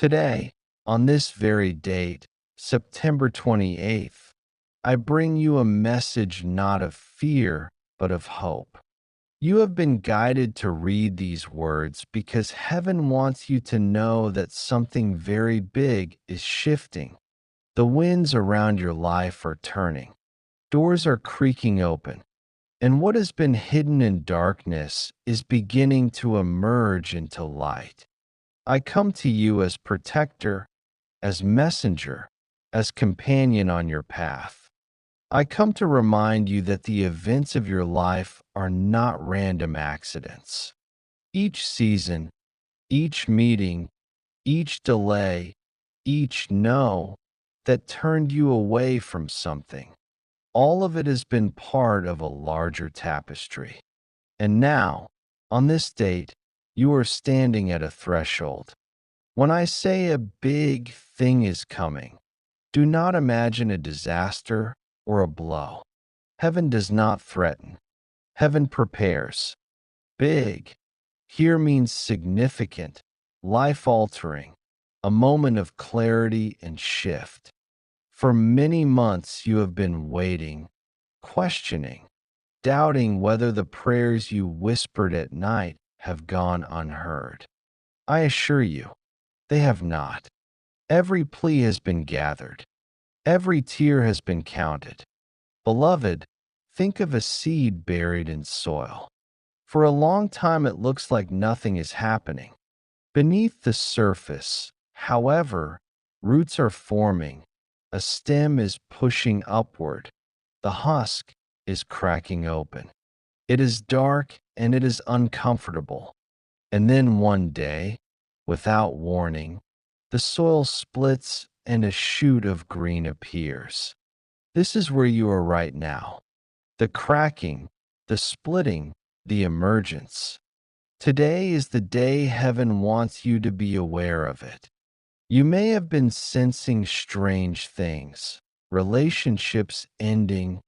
Today, on this very date, September 28th, I bring you a message not of fear, but of hope. You have been guided to read these words because heaven wants you to know that something very big is shifting. The winds around your life are turning. Doors are creaking open, and what has been hidden in darkness is beginning to emerge into light. I come to you as protector, as messenger, as companion on your path. I come to remind you that the events of your life are not random accidents. Each season, each meeting, each delay, each no that turned you away from something, all of it has been part of a larger tapestry. And now, on this date, you are standing at a threshold. When I say a big thing is coming, do not imagine a disaster or a blow. Heaven does not threaten. Heaven prepares. Big here means significant, life-altering, a moment of clarity and shift. For many months you have been waiting, questioning, doubting whether the prayers you whispered at night have gone unheard. I assure you, they have not. Every plea has been gathered. Every tear has been counted. Beloved, think of a seed buried in soil. For a long time it looks like nothing is happening. Beneath the surface, however, roots are forming. A stem is pushing upward. The husk is cracking open. It is dark and it is uncomfortable. And then one day, without warning, the soil splits and a shoot of green appears. This is where you are right now. The cracking, the splitting, the emergence. Today is the day heaven wants you to be aware of it. You may have been sensing strange things, relationships ending,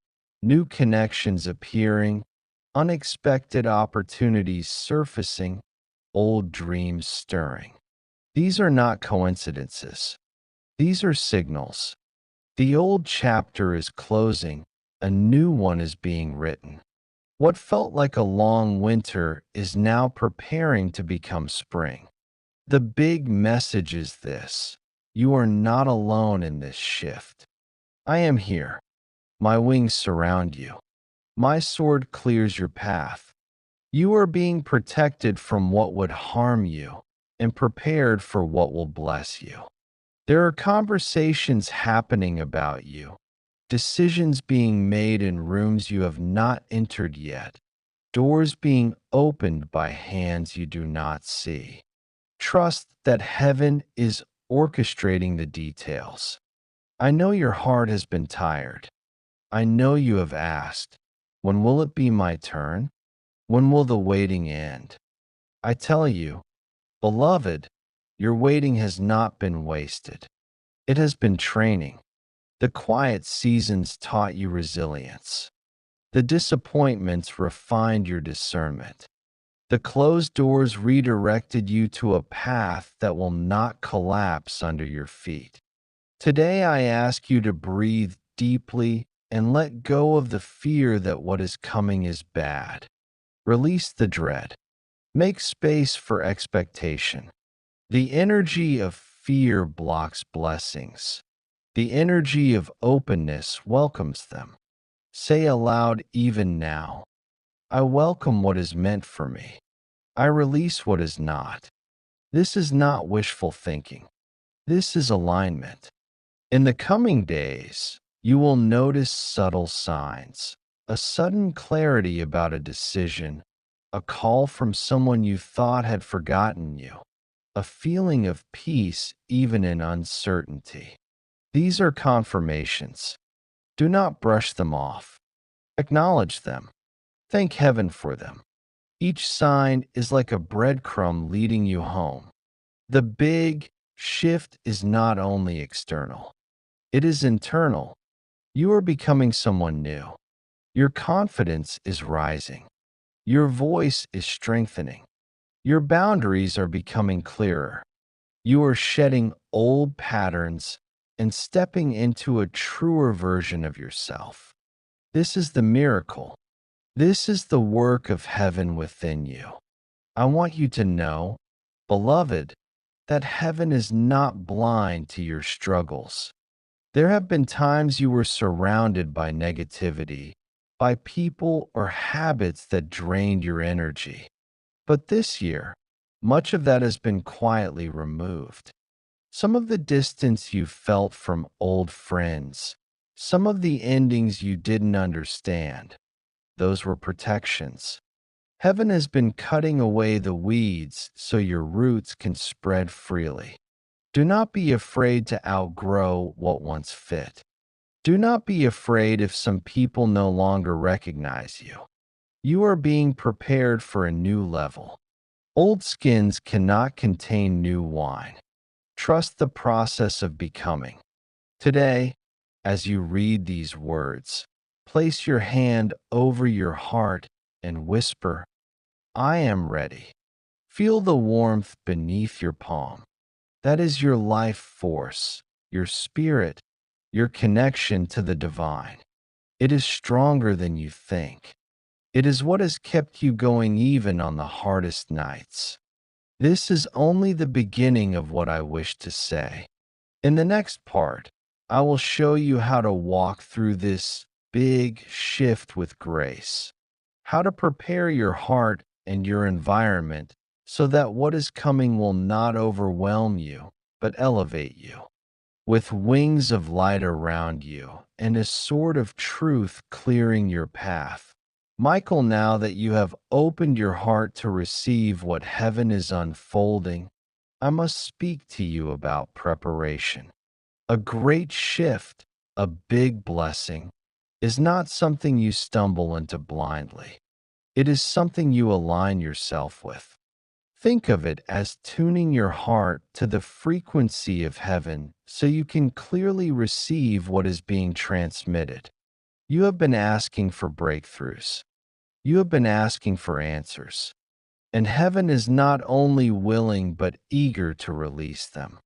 new connections appearing, unexpected opportunities surfacing, old dreams stirring. These are not coincidences. These are signals. The old chapter is closing, a new one is being written. What felt like a long winter is now preparing to become spring. The big message is this: you are not alone in this shift. I am here. My wings surround you. My sword clears your path. You are being protected from what would harm you and prepared for what will bless you. There are conversations happening about you, decisions being made in rooms you have not entered yet, doors being opened by hands you do not see. Trust that heaven is orchestrating the details. I know your heart has been tired. I know you have asked, when will it be my turn? When will the waiting end? I tell you, beloved, your waiting has not been wasted. It has been training. The quiet seasons taught you resilience. The disappointments refined your discernment. The closed doors redirected you to a path that will not collapse under your feet. Today I ask you to breathe deeply and let go of the fear that what is coming is bad. Release the dread. Make space for expectation. The energy of fear blocks blessings. The energy of openness welcomes them. Say aloud even now, I welcome what is meant for me. I release what is not. This is not wishful thinking. This is alignment. In the coming days, you will notice subtle signs, a sudden clarity about a decision, a call from someone you thought had forgotten you, a feeling of peace even in uncertainty. These are confirmations. Do not brush them off. Acknowledge them. Thank heaven for them. Each sign is like a breadcrumb leading you home. The big shift is not only external, it is internal. You are becoming someone new. Your confidence is rising. Your voice is strengthening. Your boundaries are becoming clearer. You are shedding old patterns and stepping into a truer version of yourself. This is the miracle. This is the work of heaven within you. I want you to know, beloved, that heaven is not blind to your struggles. There have been times you were surrounded by negativity, by people or habits that drained your energy. But this year, much of that has been quietly removed. Some of the distance you felt from old friends, some of the endings you didn't understand, those were protections. Heaven has been cutting away the weeds so your roots can spread freely. Do not be afraid to outgrow what once fit. Do not be afraid if some people no longer recognize you. You are being prepared for a new level. Old skins cannot contain new wine. Trust the process of becoming. Today, as you read these words, place your hand over your heart and whisper, I am ready. Feel the warmth beneath your palm. That is your life force, your spirit, your connection to the divine. It is stronger than you think. It is what has kept you going even on the hardest nights. This is only the beginning of what I wish to say. In the next part, I will show you how to walk through this big shift with grace, how to prepare your heart and your environment so that what is coming will not overwhelm you, but elevate you. With wings of light around you and a sword of truth clearing your path. Michael, now that you have opened your heart to receive what heaven is unfolding, I must speak to you about preparation. A great shift, a big blessing, is not something you stumble into blindly. It is something you align yourself with. Think of it as tuning your heart to the frequency of heaven so you can clearly receive what is being transmitted. You have been asking for breakthroughs. You have been asking for answers. And heaven is not only willing but eager to release them.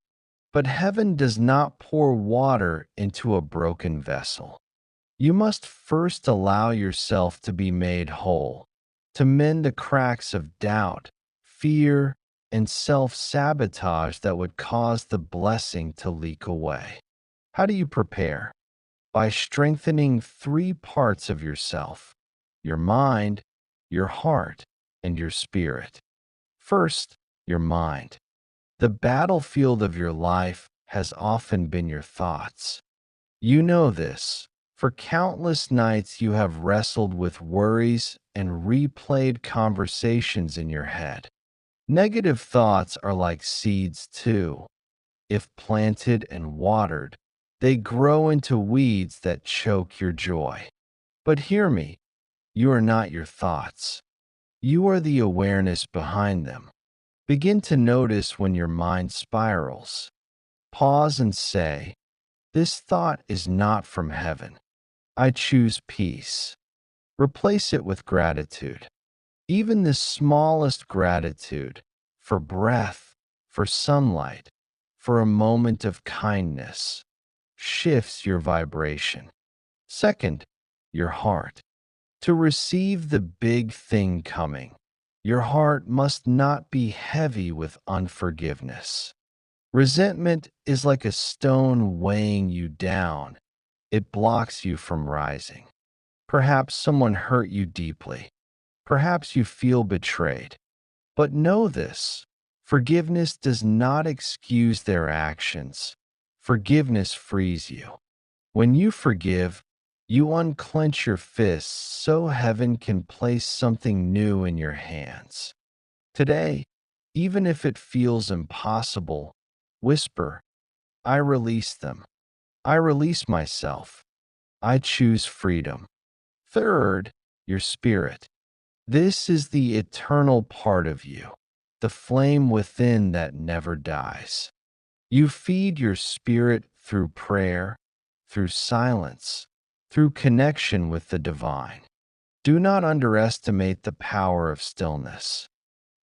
But heaven does not pour water into a broken vessel. You must first allow yourself to be made whole, to mend the cracks of doubt, fear, and self-sabotage that would cause the blessing to leak away. How do you prepare? By strengthening three parts of yourself: your mind, your heart, and your spirit. First, your mind. The battlefield of your life has often been your thoughts. You know this. For countless nights you have wrestled with worries and replayed conversations in your head. Negative thoughts are like seeds too. If planted and watered, they grow into weeds that choke your joy. But hear me, you are not your thoughts. You are the awareness behind them. Begin to notice when your mind spirals. Pause and say, this thought is not from heaven. I choose peace. Replace it with gratitude. Even the smallest gratitude for breath, for sunlight, for a moment of kindness shifts your vibration. Second, your heart. To receive the big thing coming, your heart must not be heavy with unforgiveness. Resentment is like a stone weighing you down. It blocks you from rising. Perhaps someone hurt you deeply. Perhaps you feel betrayed. But know this: forgiveness does not excuse their actions. Forgiveness frees you. When you forgive, you unclench your fists so heaven can place something new in your hands. Today, even if it feels impossible, whisper, I release them. I release myself. I choose freedom. Third, your spirit. This is the eternal part of you, the flame within that never dies. You feed your spirit through prayer, through silence, through connection with the divine. Do not underestimate the power of stillness.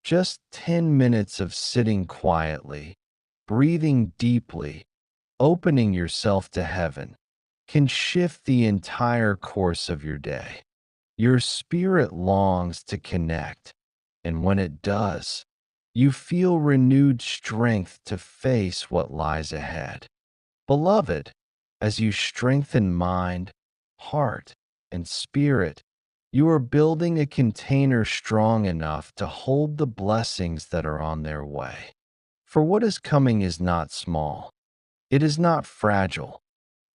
Just 10 minutes of sitting quietly, breathing deeply, opening yourself to heaven, can shift the entire course of your day. Your spirit longs to connect, and when it does, you feel renewed strength to face what lies ahead. Beloved, as you strengthen mind, heart, and spirit, you are building a container strong enough to hold the blessings that are on their way. For what is coming is not small, it is not fragile,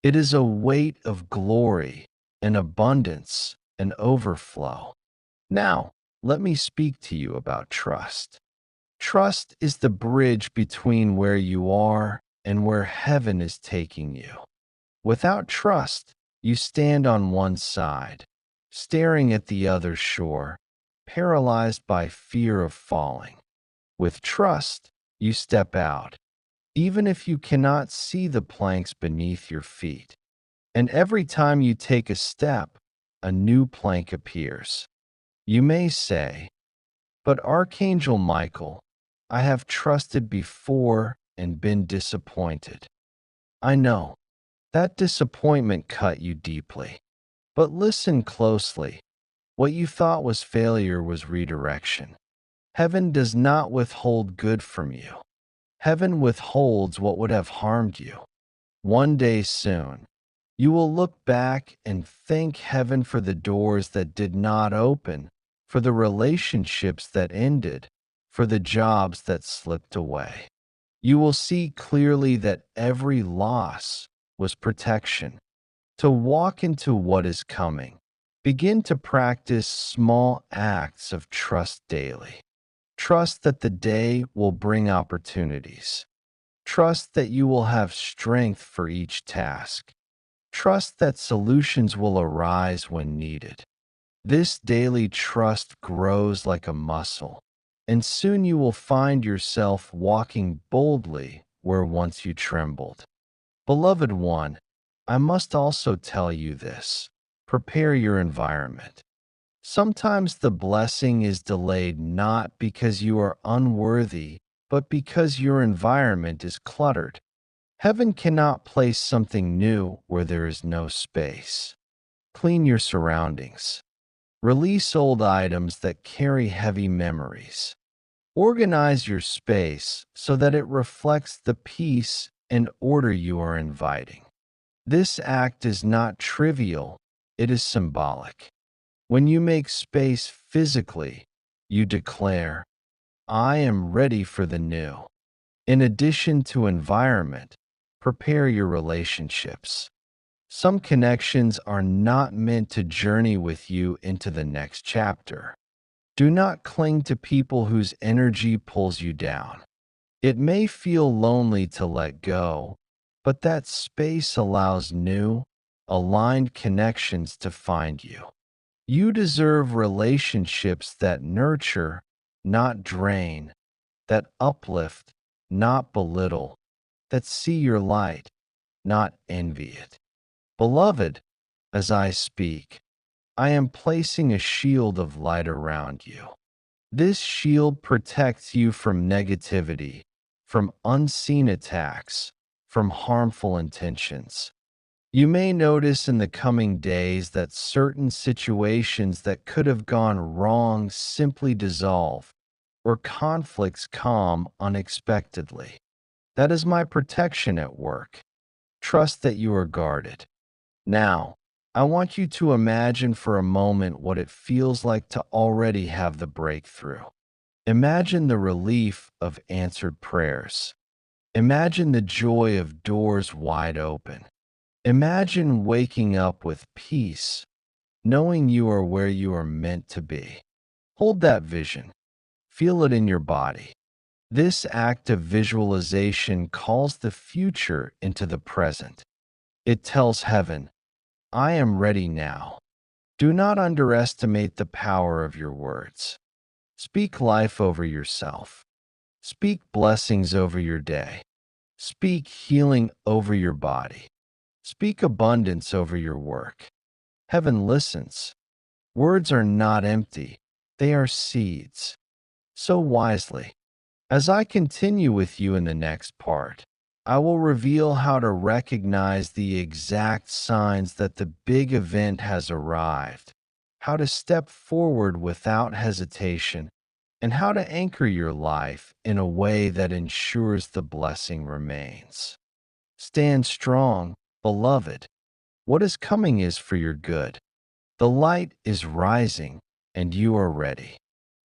it is a weight of glory and abundance and overflow. Now, let me speak to you about trust. Trust is the bridge between where you are and where heaven is taking you. Without trust, you stand on one side, staring at the other shore, paralyzed by fear of falling. With trust, you step out, even if you cannot see the planks beneath your feet. And every time you take a step, a new plank appears. You may say, "But Archangel Michael, I have trusted before and been disappointed." I know, that disappointment cut you deeply. But listen closely. What you thought was failure was redirection. Heaven does not withhold good from you. Heaven withholds what would have harmed you. One day soon, you will look back and thank heaven for the doors that did not open, for the relationships that ended, for the jobs that slipped away. You will see clearly that every loss was protection. To walk into what is coming, begin to practice small acts of trust daily. Trust that the day will bring opportunities. Trust that you will have strength for each task. Trust that solutions will arise when needed. This daily trust grows like a muscle, and soon you will find yourself walking boldly where once you trembled. Beloved one, I must also tell you this. Prepare your environment. Sometimes the blessing is delayed not because you are unworthy, but because your environment is cluttered. Heaven cannot place something new where there is no space. Clean your surroundings. Release old items that carry heavy memories. Organize your space so that it reflects the peace and order you are inviting. This act is not trivial, it is symbolic. When you make space physically, you declare, "I am ready for the new." In addition to environment, prepare your relationships. Some connections are not meant to journey with you into the next chapter. Do not cling to people whose energy pulls you down. It may feel lonely to let go, but that space allows new, aligned connections to find you. You deserve relationships that nurture, not drain, that uplift, not belittle, that see your light, not envy it. Beloved, as I speak, I am placing a shield of light around you. This shield protects you from negativity, from unseen attacks, from harmful intentions. You may notice in the coming days that certain situations that could have gone wrong simply dissolve, or conflicts calm unexpectedly. That is my protection at work. Trust that you are guarded. Now, I want you to imagine for a moment what it feels like to already have the breakthrough. Imagine the relief of answered prayers. Imagine the joy of doors wide open. Imagine waking up with peace, knowing you are where you are meant to be. Hold that vision. Feel it in your body. This act of visualization calls the future into the present. It tells heaven, "I am ready now." Do not underestimate the power of your words. Speak life over yourself. Speak blessings over your day. Speak healing over your body. Speak abundance over your work. Heaven listens. Words are not empty, they are seeds. Sow wisely. As I continue with you in the next part, I will reveal how to recognize the exact signs that the big event has arrived, how to step forward without hesitation, and how to anchor your life in a way that ensures the blessing remains. Stand strong, beloved. What is coming is for your good. The light is rising, and you are ready.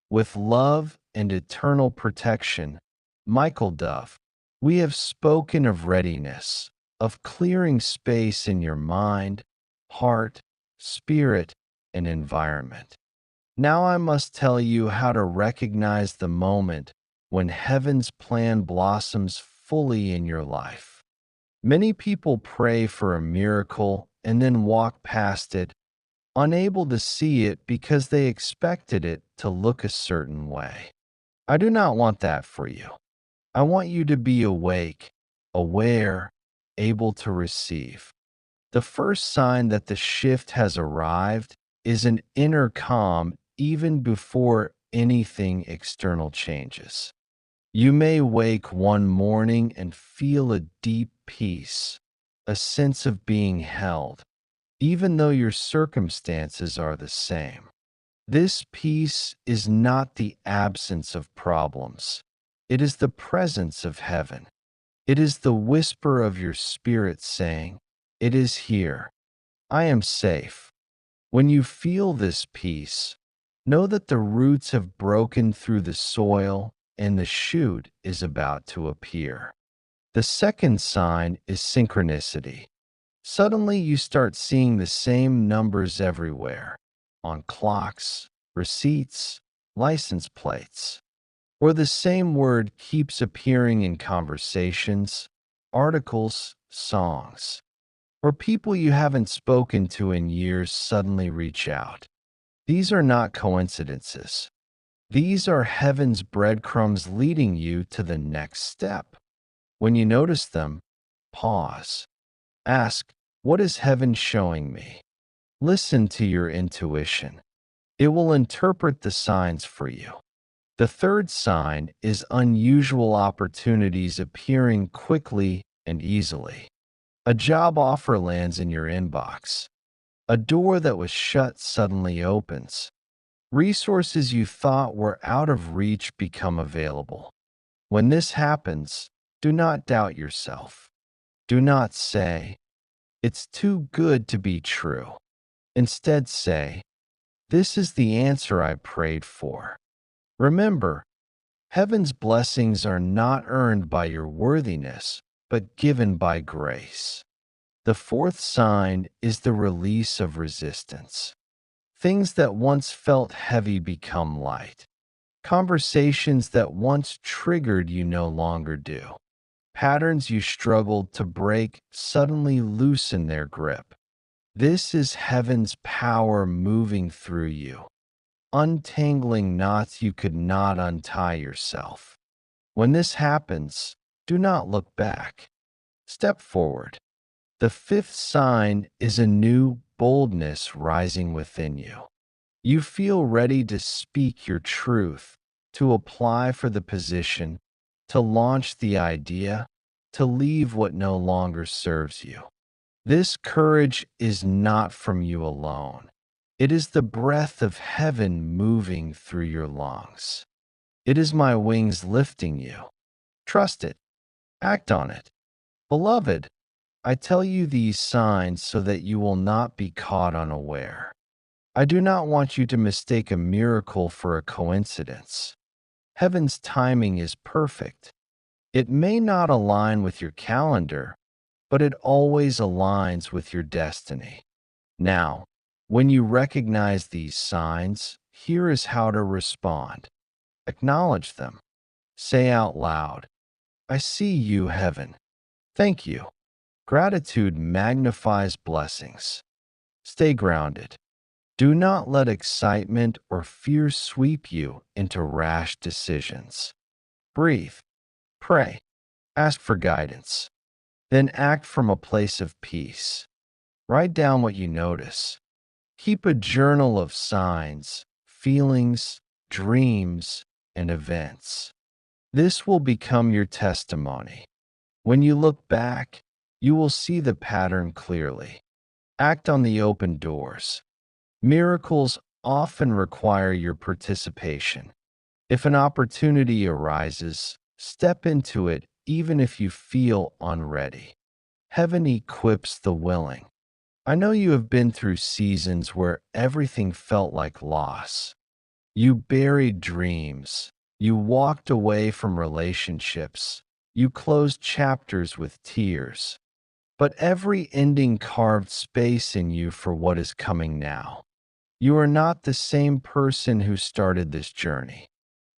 With love and eternal protection, Michael Duff, we have spoken of readiness, of clearing space in your mind, heart, spirit, and environment. Now I must tell you how to recognize the moment when heaven's plan blossoms fully in your life. Many people pray for a miracle and then walk past it, unable to see it because they expected it to look a certain way. I do not want that for you. I want you to be awake, aware, able to receive. The first sign that the shift has arrived is an inner calm even before anything external changes. You may wake one morning and feel a deep peace, a sense of being held, even though your circumstances are the same. This peace is not the absence of problems. It is the presence of heaven. It is the whisper of your spirit saying, "It is here. I am safe." When you feel this peace, know that the roots have broken through the soil and the shoot is about to appear. The second sign is synchronicity. Suddenly you start seeing the same numbers everywhere, on clocks, receipts, license plates, or the same word keeps appearing in conversations, articles, songs, or people you haven't spoken to in years suddenly reach out. These are not coincidences. These are heaven's breadcrumbs leading you to the next step. When you notice them, pause. Ask, what is heaven showing me? Listen to your intuition. It will interpret the signs for you. The third sign is unusual opportunities appearing quickly and easily. A job offer lands in your inbox. A door that was shut suddenly opens. Resources you thought were out of reach become available. When this happens, do not doubt yourself. Do not say, "It's too good to be true." Instead say, "This is the answer I prayed for." Remember, heaven's blessings are not earned by your worthiness, but given by grace. The fourth sign is the release of resistance. Things that once felt heavy become light. Conversations that once triggered you no longer do. Patterns you struggled to break suddenly loosen their grip. This is heaven's power moving through you, untangling knots you could not untie yourself. When this happens, do not look back. Step forward. The fifth sign is a new boldness rising within you. You feel ready to speak your truth, to apply for the position, to launch the idea, to leave what no longer serves you. This courage is not from you alone. It is the breath of heaven moving through your lungs. It is my wings lifting you. Trust it. Act on it. Beloved, I tell you these signs so that you will not be caught unaware. I do not want you to mistake a miracle for a coincidence. Heaven's timing is perfect. It may not align with your calendar, but it always aligns with your destiny. Now, when you recognize these signs, here is how to respond. Acknowledge them. Say out loud, "I see you, heaven. Thank you." Gratitude magnifies blessings. Stay grounded. Do not let excitement or fear sweep you into rash decisions. Breathe. Pray. Ask for guidance. Then act from a place of peace. Write down what you notice. Keep a journal of signs, feelings, dreams, and events. This will become your testimony. When you look back, you will see the pattern clearly. Act on the open doors. Miracles often require your participation. If an opportunity arises, step into it even if you feel unready. Heaven equips the willing. I know you have been through seasons where everything felt like loss. You buried dreams. You walked away from relationships. You closed chapters with tears. But every ending carved space in you for what is coming now. You are not the same person who started this journey.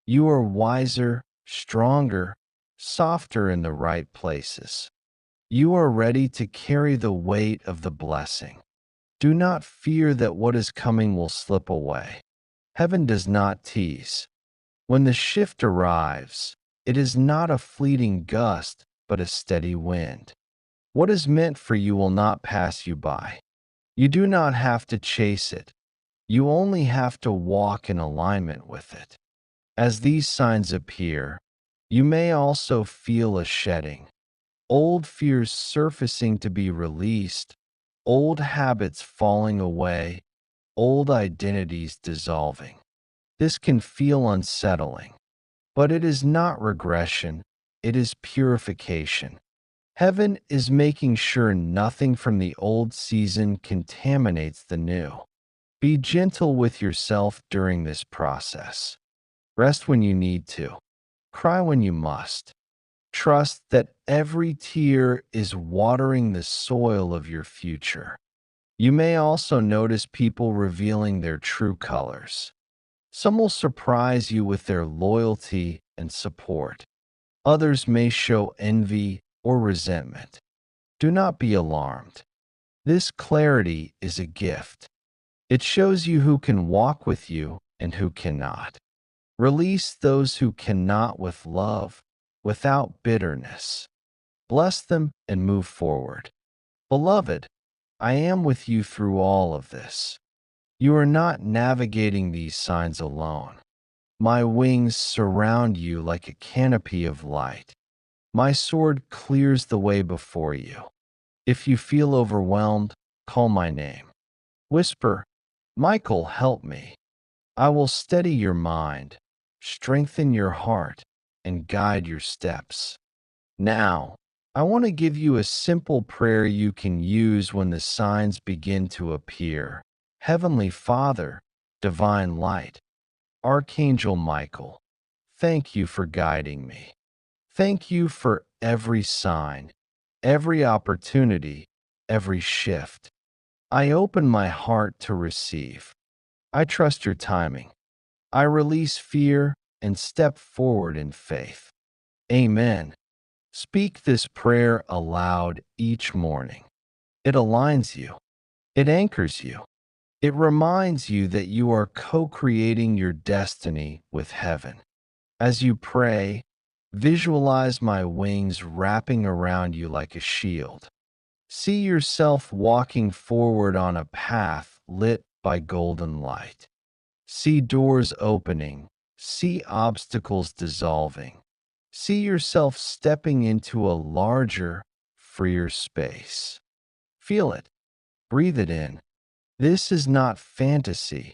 You are wiser, stronger, softer in the right places. You are ready to carry the weight of the blessing. Do not fear that what is coming will slip away. Heaven does not tease. When the shift arrives, it is not a fleeting gust, but a steady wind. What is meant for you will not pass you by. You do not have to chase it. You only have to walk in alignment with it. As these signs appear, you may also feel a shedding. Old fears surfacing to be released, old habits falling away, old identities dissolving. This can feel unsettling, but it is not regression, it is purification. Heaven is making sure nothing from the old season contaminates the new. Be gentle with yourself during this process. Rest when you need to. Cry when you must. Trust that every tear is watering the soil of your future. You may also notice people revealing their true colors. Some will surprise you with their loyalty and support. Others may show envy or resentment. Do not be alarmed. This clarity is a gift. It shows you who can walk with you and who cannot. Release those who cannot with love, without bitterness. Bless them and move forward. Beloved, I am with you through all of this. You are not navigating these signs alone. My wings surround you like a canopy of light. My sword clears the way before you. If you feel overwhelmed, call my name. Whisper, Michael, help me. I will steady your mind, strengthen your heart, and guide your steps. Now, I want to give you a simple prayer you can use when the signs begin to appear. Heavenly Father, Divine Light, Archangel Michael, thank you for guiding me. Thank you for every sign, every opportunity, every shift. I open my heart to receive. I trust your timing. I release fear and step forward in faith. Amen. Speak this prayer aloud each morning. It aligns you. It anchors you. It reminds you that you are co-creating your destiny with heaven. As you pray, visualize my wings wrapping around you like a shield. See yourself walking forward on a path lit by golden light. See doors opening. See obstacles dissolving. See yourself stepping into a larger, freer space. Feel it. Breathe it in. This is not fantasy.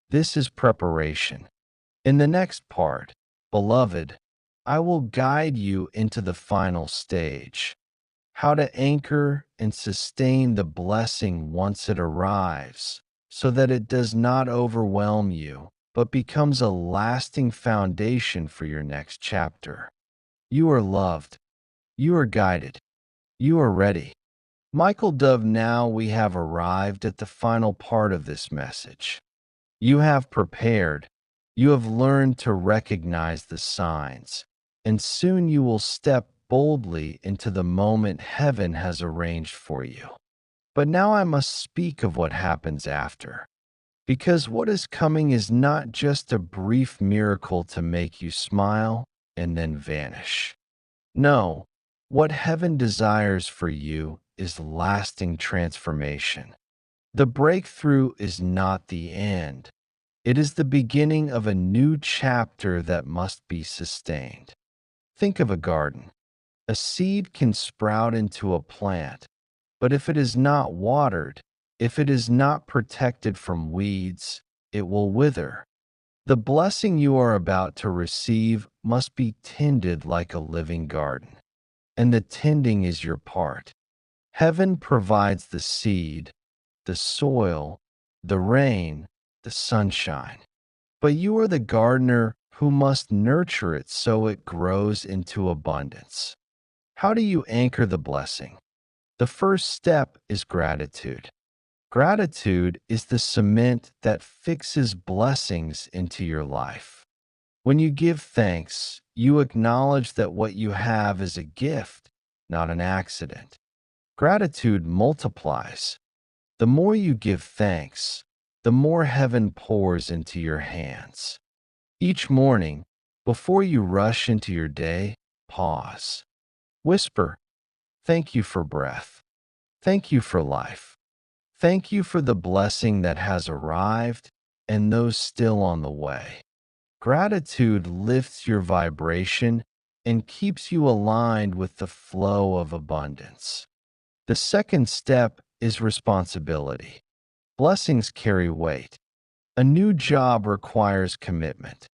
This is preparation. In the next part, beloved, I will guide you into the final stage. How to anchor and sustain the blessing once it arrives, so that it does not overwhelm you, but becomes a lasting foundation for your next chapter. You are loved. You are guided. You are ready. Michael Dove, now we have arrived at the final part of this message. You have prepared. You have learned to recognize the signs, and soon you will step boldly into the moment heaven has arranged for you. But now I must speak of what happens after, because what is coming is not just a brief miracle to make you smile and then vanish. No, what heaven desires for you is lasting transformation. The breakthrough is not the end. It is the beginning of a new chapter that must be sustained. Think of a garden. A seed can sprout into a plant, but if it is not watered, if it is not protected from weeds, it will wither. The blessing you are about to receive must be tended like a living garden, and the tending is your part. Heaven provides the seed, the soil, the rain, the sunshine. But you are the gardener who must nurture it so it grows into abundance. How do you anchor the blessing? The first step is gratitude. Gratitude is the cement that fixes blessings into your life. When you give thanks, you acknowledge that what you have is a gift, not an accident. Gratitude multiplies. The more you give thanks, the more heaven pours into your hands. Each morning, before you rush into your day, pause. Whisper, "Thank you for breath. Thank you for life. Thank you for the blessing that has arrived and those still on the way." Gratitude lifts your vibration and keeps you aligned with the flow of abundance. The second step is responsibility. Blessings carry weight. A new job requires commitment.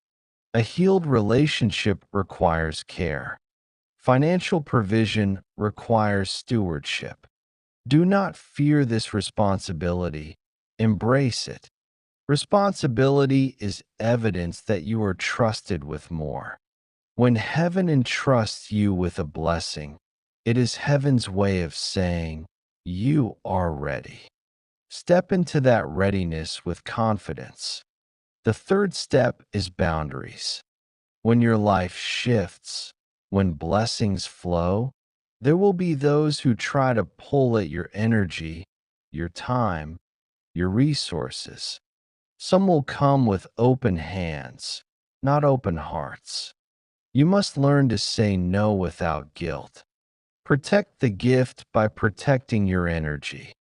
A healed relationship requires care. Financial provision requires stewardship. Do not fear this responsibility. Embrace it. Responsibility is evidence that you are trusted with more. When heaven entrusts you with a blessing, it is heaven's way of saying, "You are ready." Step into that readiness with confidence. The third step is boundaries. When your life shifts, when blessings flow, there will be those who try to pull at your energy, your time, your resources. Some will come with open hands, not open hearts. You must learn to say no without guilt. Protect the gift by protecting your energy.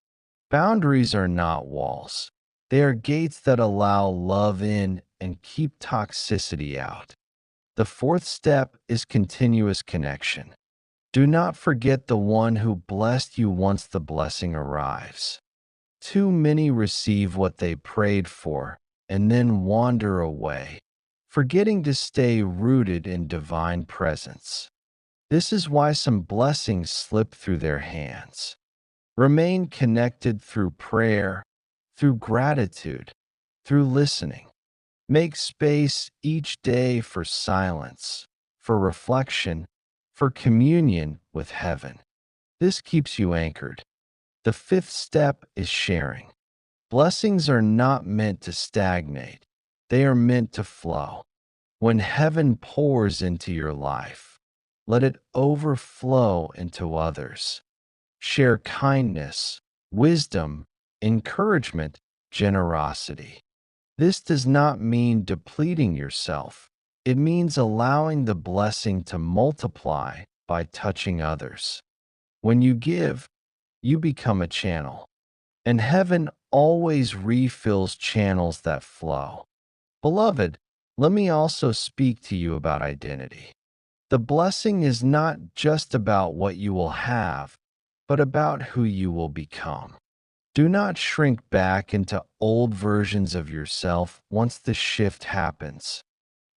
Boundaries are not walls. They are gates that allow love in and keep toxicity out. The fourth step is continuous connection. Do not forget the one who blessed you once the blessing arrives. Too many receive what they prayed for and then wander away, forgetting to stay rooted in divine presence. This is why some blessings slip through their hands. Remain connected through prayer, through gratitude, through listening. Make space each day for silence, for reflection, for communion with heaven. This keeps you anchored. The fifth step is sharing. Blessings are not meant to stagnate. They are meant to flow. When heaven pours into your life, let it overflow into others. Share kindness, wisdom, encouragement, generosity. This does not mean depleting yourself. It means allowing the blessing to multiply by touching others. When you give, you become a channel, and heaven always refills channels that flow. Beloved, let me also speak to you about identity. The blessing is not just about what you will have, but about who you will become. Do not shrink back into old versions of yourself once the shift happens.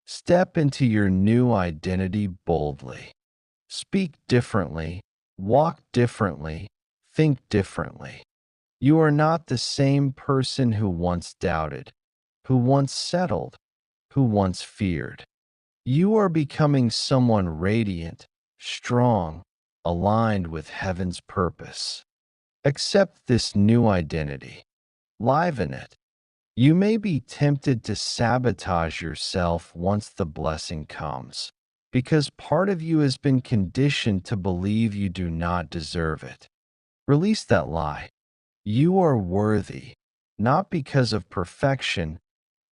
Step into your new identity boldly. Speak differently, walk differently, think differently. You are not the same person who once doubted, who once settled, who once feared. You are becoming someone radiant, strong, aligned with heaven's purpose. Accept this new identity. Live in it. You may be tempted to sabotage yourself once the blessing comes, because part of you has been conditioned to believe you do not deserve it. Release that lie. You are worthy, not because of perfection,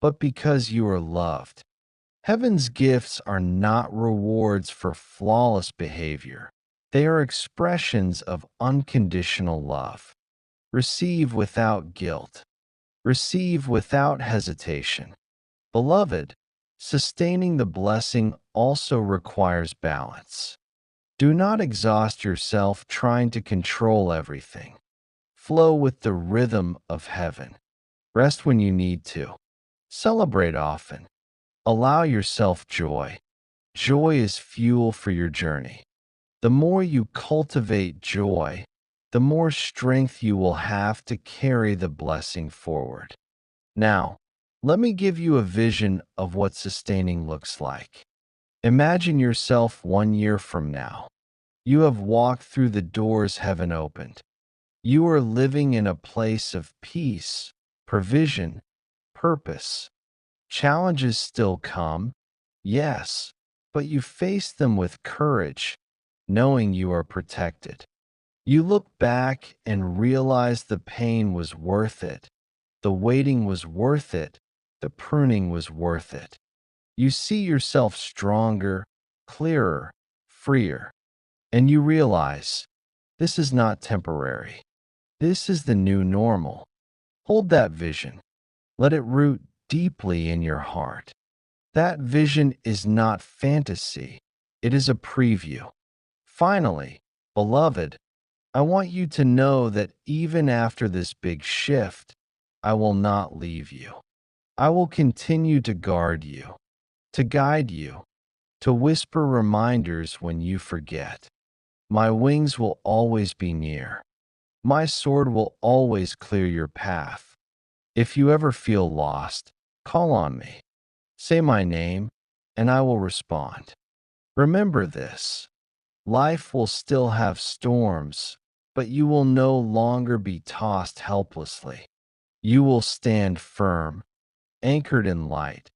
but because you are loved. Heaven's gifts are not rewards for flawless behavior. They are expressions of unconditional love. Receive without guilt. Receive without hesitation. Beloved, Sustaining the blessing also requires balance. Do not exhaust yourself trying to control everything. Flow with the rhythm of heaven. Rest when you need to. Celebrate often. Allow yourself joy. Joy is fuel for your journey. The more you cultivate joy, the more strength you will have to carry the blessing forward. Now, let me give you a vision of what sustaining looks like. Imagine yourself 1 year from now. You have walked through the doors heaven opened. You are living in a place of peace, provision, purpose. Challenges still come, yes, but you face them with courage, knowing you are protected. You look back and realize the pain was worth it. The waiting was worth it. The pruning was worth it. You see yourself stronger, clearer, freer, and you realize this is not temporary. This is the new normal. Hold that vision. Let it root deeply in your heart. That vision is not fantasy. It is a preview. Finally, beloved, I want you to know that even after this big shift, I will not leave you. I will continue to guard you, to guide you, to whisper reminders when you forget. My wings will always be near. My sword will always clear your path. If you ever feel lost, call on me. Say my name, and I will respond. Remember this. Life will still have storms, but you will no longer be tossed helplessly. You will stand firm, anchored in light,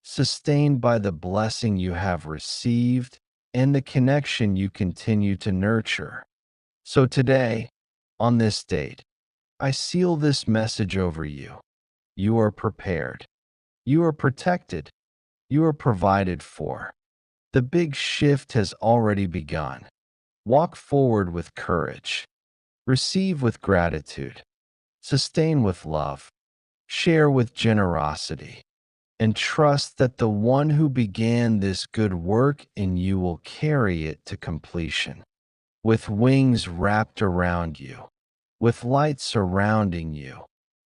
sustained by the blessing you have received and the connection you continue to nurture. So today, on this date, I seal this message over you. You are prepared. You are protected. You are provided for. The big shift has already begun. Walk forward with courage. Receive with gratitude. Sustain with love. Share with generosity. And trust that the one who began this good work in you will carry it to completion. With wings wrapped around you, with light surrounding you,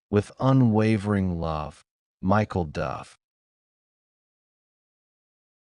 with unwavering love, Michael Dove.